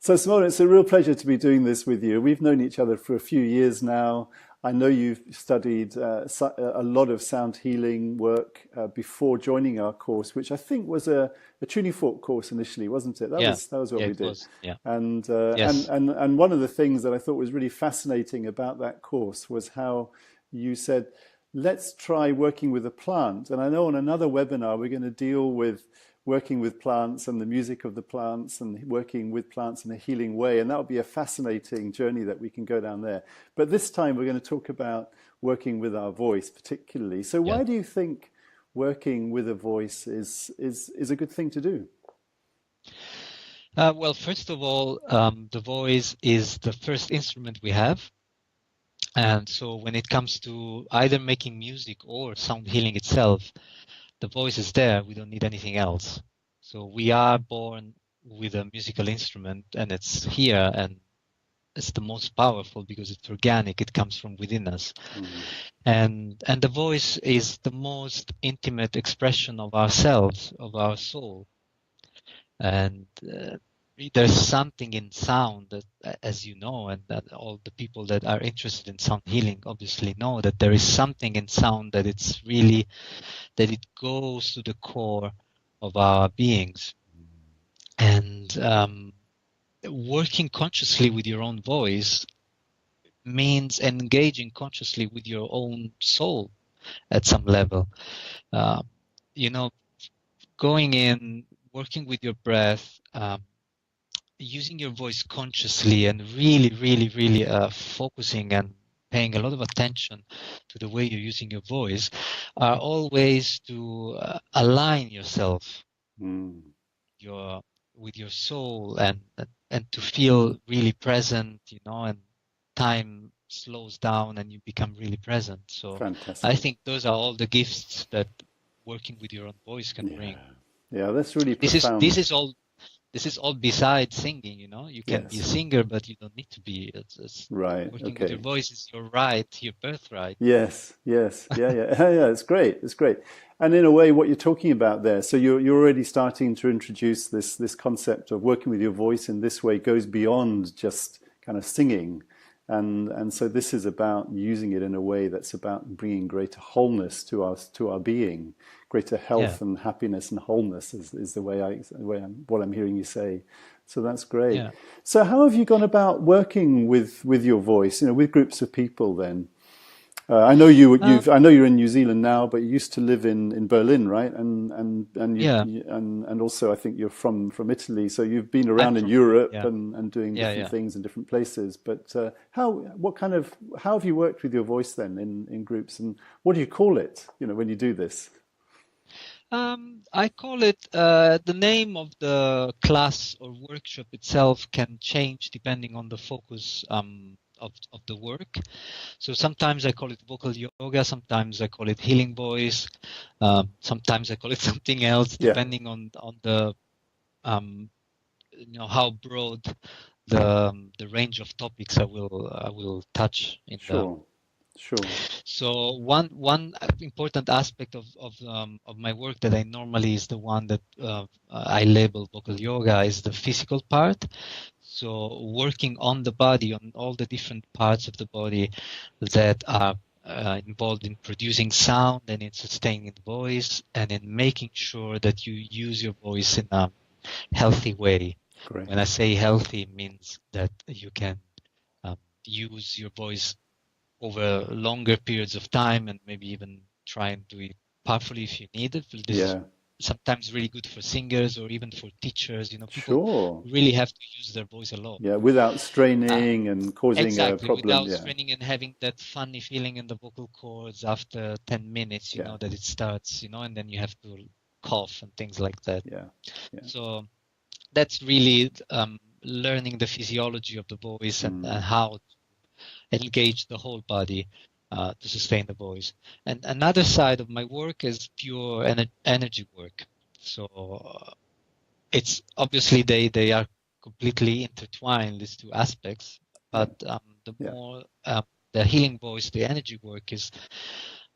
So, Simone, it's a real pleasure to be doing this with you. We've known each other for a few years now. I know you've studied a lot of sound healing work before joining our course, which I think was a tuning fork course initially, wasn't it? Yeah, That was what yeah, we it did. was. Yeah. And Yes. one of the things that I thought was really fascinating about that course was how you said, let's try working with a plant. And I know on another webinar we're going to deal with working with plants and the music of the plants and working with plants in a healing way. And that would be a fascinating journey that we can go down there. But this time we're going to talk about working with our voice particularly. So Yeah. why do you think working with a voice is a good thing to do? Well, first of all, the voice is the first instrument we have. And so when it comes to either making music or sound healing itself, the voice is there. We don't need anything else. So we are born with a musical instrument and it's here and it's the most powerful because it's organic. It comes from within us. Mm. And the voice is the most intimate expression of ourselves, of our soul. And there's something in sound that, as you know, and that all the people that are interested in sound healing obviously know that there is something in sound that it's really, that it goes to the core of our beings. And working consciously with your own voice means engaging consciously with your own soul at some level. Uh, you know, going in, working with your breath, using your voice consciously and really focusing and paying a lot of attention to the way you're using your voice are all ways to align yourself Mm. your with your soul and to feel really present, and time slows down and you become really present. So I Fantastic. think those are all the gifts that working with your own voice can Yeah. bring. Yeah, that's really This is this profound. is all this is all besides singing. You can be a Yes. singer, but you don't need to be. It's Right. working with your Okay. voice is your right, your birthright. Yes, yes, yeah, yeah, yeah. It's great. It's great. And in a way, what you're talking about there, so you're already starting to introduce this concept of working with your voice in this way goes beyond just kind of singing, and so this is about using it in a way that's about bringing greater wholeness to our being, greater Yeah, health and happiness and wholeness is what I'm hearing you say. So that's great. yeah. So how have you gone about working with your voice, with groups of people then? I know you're in New Zealand now, but you used to live in Berlin, right? Yeah. And also I think you're from Italy, so you've been I'm around in from Europe yeah, and doing yeah, different yeah. things in different places. But how have you worked with your voice then in groups, and what do you call it? When you do this? I call it the name of the class or workshop itself can change depending on the focus of the work. So sometimes I call it vocal yoga, sometimes I call it healing voice, sometimes I call it something else, Yeah, depending on the um, how broad the range of topics I will touch in the. sure, sure. So one important aspect of my work that I normally is the one that I label vocal yoga is the physical part. So working on the body, on all the different parts of the body that are involved in producing sound and in sustaining the voice and in making sure that you use your voice in a healthy way. When I Great. say healthy, it means that you can use your voice over longer periods of time and maybe even try and do it powerfully if you need it. This is Yeah, sometimes really good for singers or even for teachers. People sure. really have to use their voice a lot. Yeah, without Uh, straining and causing a exactly, problem. without Yeah, straining and having that funny feeling in the vocal cords after 10 minutes, yeah, that it starts, and then you have to cough and things like that. yeah, yeah. So that's really learning the physiology of the voice and Mm. how engage the whole body to sustain the voice. And another side of my work is pure energy work. So it's obviously they are completely intertwined, these two aspects. Yeah, But the yeah. more the healing voice, the energy work is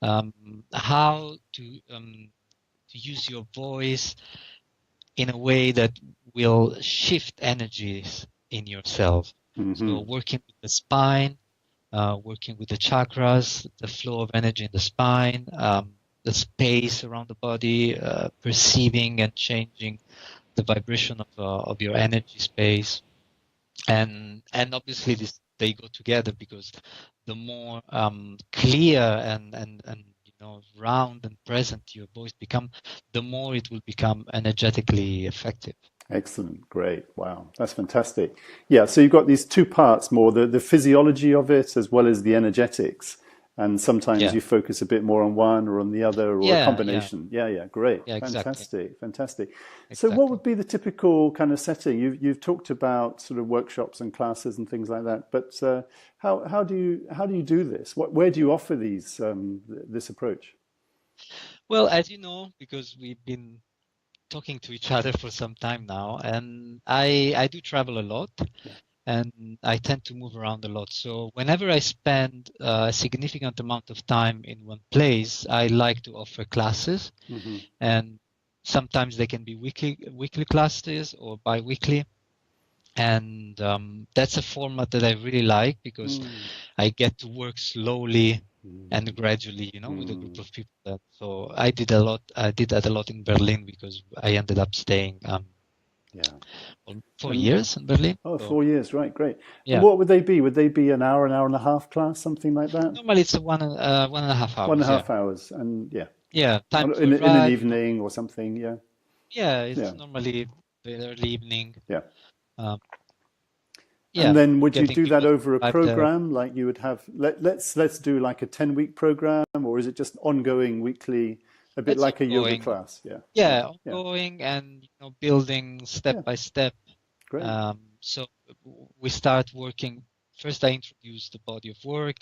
um, how to use your voice in a way that will shift energies in yourself. So working with the spine, working with the chakras, the flow of energy in the spine, the space around the body, perceiving and changing the vibration of your energy space, and obviously they go together, because the more clear and round and present your voice become, the more it will become energetically effective. Excellent. Great. Wow. That's fantastic. Yeah. So you've got these two parts, more the physiology of it as well as the energetics. And sometimes you focus a bit more on one or on the other, or a combination. Yeah. Great. Yeah, exactly. Fantastic. So Exactly. what would be the typical kind of setting? You've talked about sort of workshops and classes and things like that, but how do you do this? Where do you offer this approach? Well, as you know, because we've been talking to each other for some time now, and I do travel a lot, and I tend to move around a lot. So whenever I spend a significant amount of time in one place, I like to offer classes, and sometimes they can be weekly classes or bi-weekly. And that's a format that I really like, because I get to work slowly and gradually, with a group of people. So I did that a lot in Berlin, because I ended up staying 4 years in Berlin. Oh, 4 years, right, great. Yeah. And what would they be? Would they be an hour and a half class, something like that? Normally it's 1.5 hours. 1.5 hours, and time in to arrive, an evening or something, it's normally the early evening. And then would you do that over a there. program? Like you would have, let's do like a 10-week program, or is it just ongoing weekly, a bit like a yoga class? Ongoing, and building step by step. Great. So we start working. First, I introduce the body of work,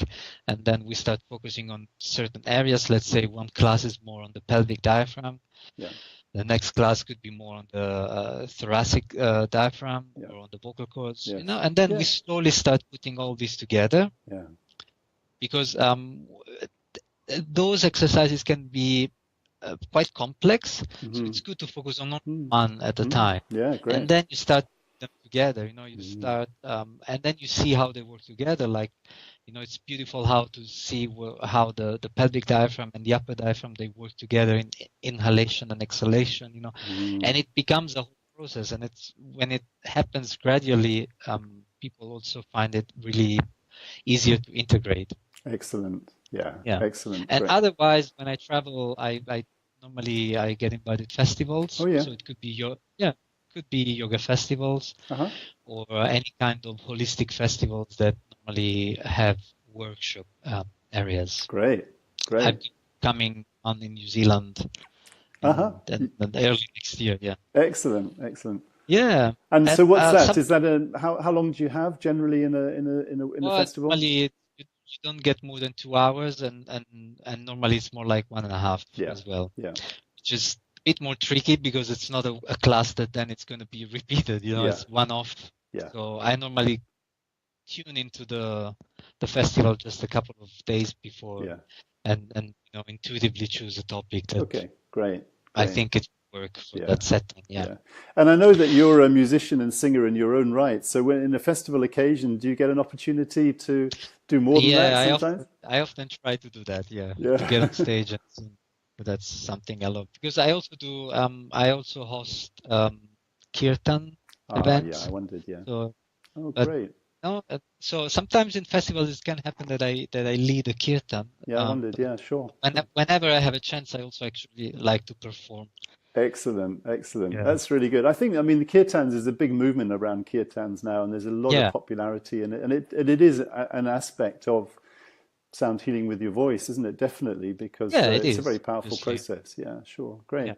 and then we start focusing on certain areas. Let's say one class is more on the pelvic diaphragm. The next class could be more on the thoracic diaphragm, or on the vocal cords, and then we slowly start putting all this together. Because those exercises can be quite complex, so it's good to focus on one at a time. Great. And then you start them together. You start, and then you see how they work together. Like, it's beautiful how to see how the pelvic diaphragm and the upper diaphragm, they work together in inhalation and exhalation. And it becomes a whole process. And it's when it happens gradually, people also find it really easier to integrate. Excellent. Yeah. Excellent. And great. Otherwise, when I travel, I normally get invited festivals. So it could be yoga festivals, or any kind of holistic festivals that normally have workshop areas. Great. I've been coming on in New Zealand and early next year. Excellent. Yeah. And so what's that? Is that how long do you have generally in a festival? Normally you don't get more than 2 hours, and normally it's more like 1.5 as well. Which is a bit more tricky, because it's not a class that then it's going to be repeated. It's one off. So I normally tune into the festival just a couple of days before, and intuitively choose a topic that great. I think it will work for that setting. And I know that you're a musician and singer in your own right. So when in a festival occasion, do you get an opportunity to do more than that sometimes? I often try to do that. To get on stage and sing. But that's something I love, because I also do. I also host kirtan events. I wondered. So, great. So sometimes in festivals it can happen that I lead a kirtan. I wondered. Sure. Whenever I have a chance, I also actually like to perform. Excellent. That's really good. I mean, the kirtans is a big movement around kirtans now, and there's a lot of popularity in it, and it is an aspect of sound healing with your voice, isn't it? Definitely, because it's a very powerful process. Yeah, sure. Great.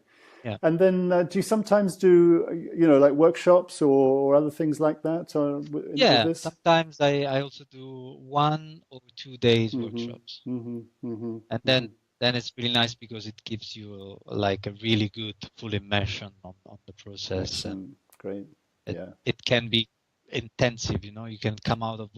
And then do you sometimes do, like workshops or other things like that? Sometimes I also do 1 or 2 days workshops. And then it's really nice, because it gives you like a really good full immersion on the process. And great. It can be intensive, you can come out of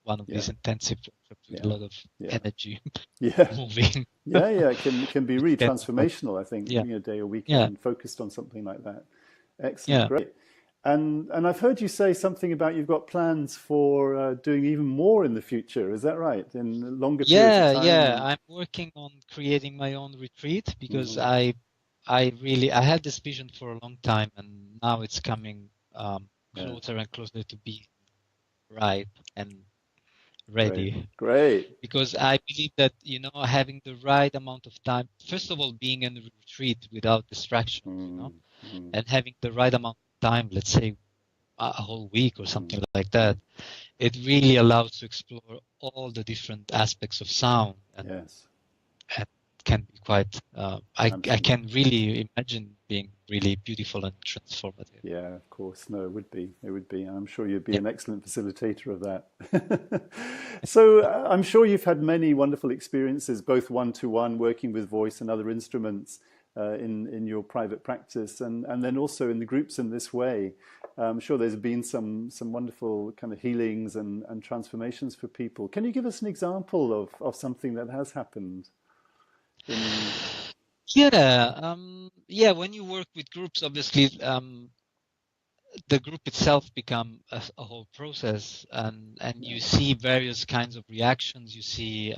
one of these intensive workshops with a lot of energy moving. It can be really transformational, I think, a day or weekend focused on something like that. Excellent, great. And I've heard you say something about you've got plans for doing even more in the future. Is that right? In longer periods of time? Yeah. And I'm working on creating my own retreat because mhm. I had this vision for a long time, and now it's coming Yeah, closer and closer to be ripe and great, ready. great. Because I believe that, having the right amount of time, first of all, being in a retreat without distractions, Mm, mm, and having the right amount of time, let's say a whole week or mm, something like that, it really allows to explore all the different aspects of sound, yes, and can be quite, I absolutely. can really imagine being really beautiful and transformative. Yeah, of course. No, it would be. It would be. I'm sure you'd be Yeah. an excellent facilitator of that. So I'm sure you've had many wonderful experiences, both one-to-one, working with voice and other instruments in your private practice, and then also in the groups in this way. I'm sure there's been some wonderful kind of healings and transformations for people. Can you give us an example of something that has happened in? Yeah, when you work with groups, obviously, the group itself become a whole process, and Yeah. you see various kinds of reactions. You see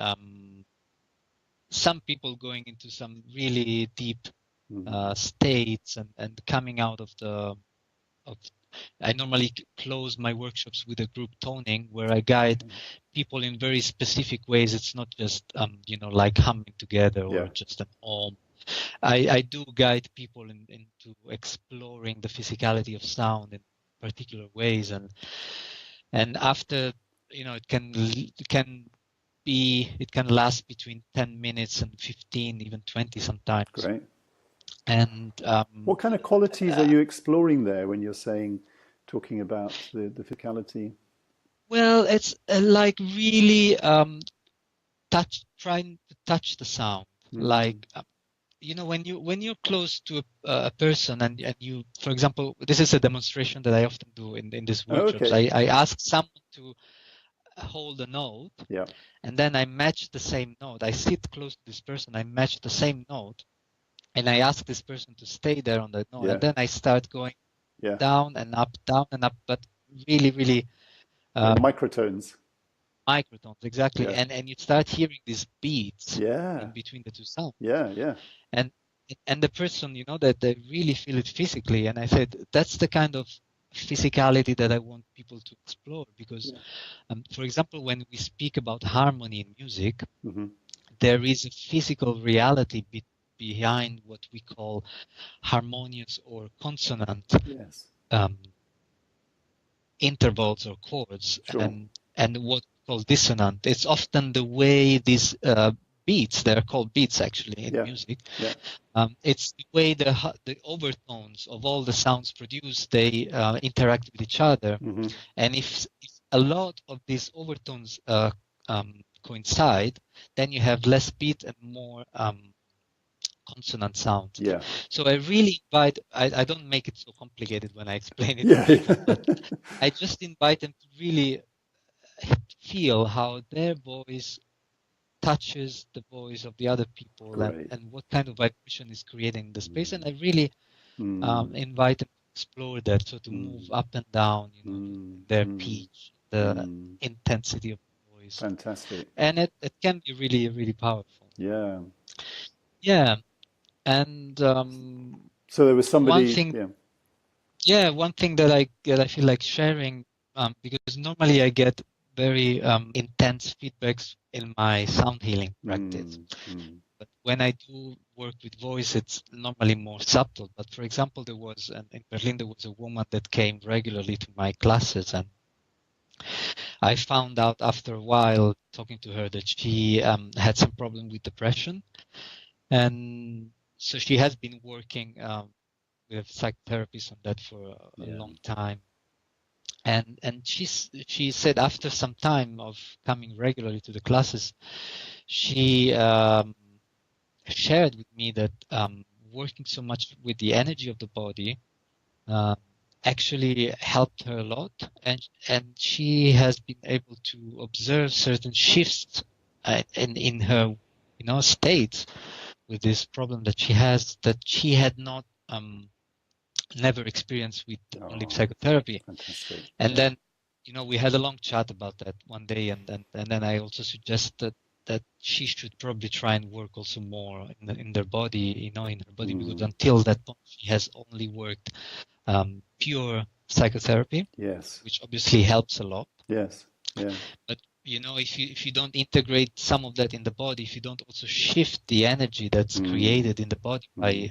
some people going into some really deep Hmm. states, and coming out of I normally close my workshops with a group toning where I guide Okay. people in very specific ways. It's not just like humming together or Yeah. just an om. I do guide people into exploring the physicality of sound in particular ways, and after, it can last between 10 minutes and 15, even 20 sometimes. Great. And What kind of qualities are uh, you exploring there when you're talking about the physicality? well, it's like really trying to touch the sound, Mm. like when you're close to a person, and you, for example, this is a demonstration that I often do in these Oh, workshops. okay. I ask someone to hold a note, Yeah. and then I match the same note. I sit close to this person, I match the same note, and I ask this person to stay there on that note, and Yeah. then I start going Yeah. down and up, but really, really Yeah. um, Microtones. microtones, exactly. Yeah. And you start hearing these beats Yeah. in between the two sounds, Yeah. Yeah. and the person, that they really feel it physically. And I said that's the kind of physicality that I want people to explore, because Yeah. for example, when we speak about harmony in music, Hmm. there is a physical reality behind what we call harmonious or consonant Yes. um, intervals or chords, Sure. and what we call dissonant. It's often the way these beats, they're called beats actually in Yeah. music. Yeah. It's the way the overtones of all the sounds produced, they interact with each other. Hmm. And if a lot of these overtones coincide, then you have less beat and more consonant sound. Yeah. So I really invite, I don't make it so complicated when I explain it to Yeah. people, Yeah. but I just invite them to really feel how their voice touches the voice of the other people, Great. and what kind of vibration is creating the space. And Mm. I really Mm. invite them to explore that, so to move Mm. up and down, Mm. their Mm. pitch, the Mm. intensity of the voice. Fantastic. And it can be really, really powerful. Yeah. Yeah. And So there was one somebody, thing yeah. one thing that I feel like sharing, because normally I get very intense feedbacks in my sound healing practice, Mm. Mm. but when I do work with voice, it's normally more subtle. But for example, in Berlin, there was a woman that came regularly to my classes, and I found out after a while talking to her that she had some problem with depression, and so she has been working with psychotherapists on that for a Yeah. long time. And she said after some time of coming regularly to the classes, she shared with me that working so much with the energy of the body uh, actually helped her a lot, and she has been able to observe certain shifts in her state with this problem that she has, that she had not never experienced with only Oh, psychotherapy. fantastic. And Yeah. then, we had a long chat about that one day, and then I also suggested that she should probably try and work also more in their body, in her body, because until that point she has only worked pure psychotherapy, Yes. which obviously helps a lot. Yes. Yeah. But if you don't integrate some of that in the body, if you don't also shift the energy that's created in the body by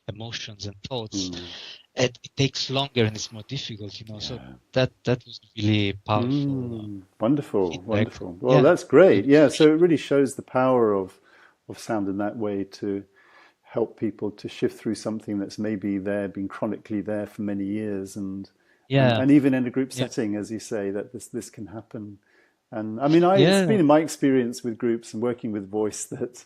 emotions and thoughts, it takes longer and it's more difficult, So that was really powerful Wonderful, feedback. wonderful. Well, that's great. Yeah, so it really shows the power of sound in that way to help people to shift through something that's maybe been chronically there for many years, and even in a group setting, as you say, that this can happen. And I mean, it's been in my experience with groups and working with voice that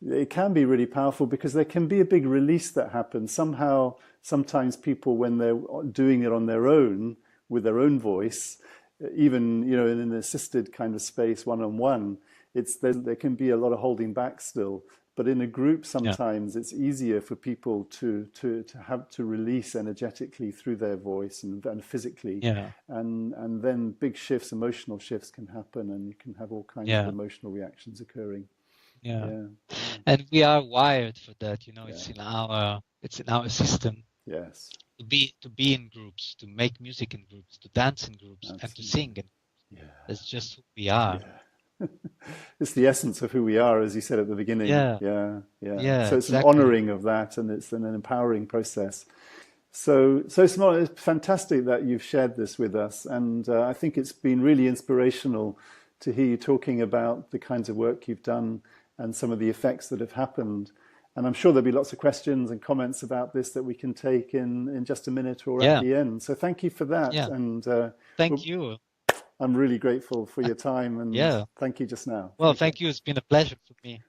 it can be really powerful because there can be a big release that happens. Somehow, sometimes people, when they're doing it on their own, with their own voice, even, in an assisted kind of space, one-on-one, there can be a lot of holding back still. But in a group, sometimes it's easier for people to have to release energetically through their voice and physically. And then big shifts, emotional shifts can happen, and you can have all kinds of emotional reactions occurring. And we are wired for that, it's in our system. Yes. To be in groups, to make music in groups, to dance in groups, and to sing. That's just who we are. It's the essence of who we are, as you said at the beginning. So it's exactly. an honoring of that, and it's an empowering process. So Simone, it's fantastic that you've shared this with us, and I think it's been really inspirational to hear you talking about the kinds of work you've done and some of the effects that have happened. And I'm sure there'll be lots of questions and comments about this that we can take in just a minute or at the end. So thank you for that. And thank you. I'm really grateful for your time, and thank you just now. Well, thank you. It's been a pleasure for me.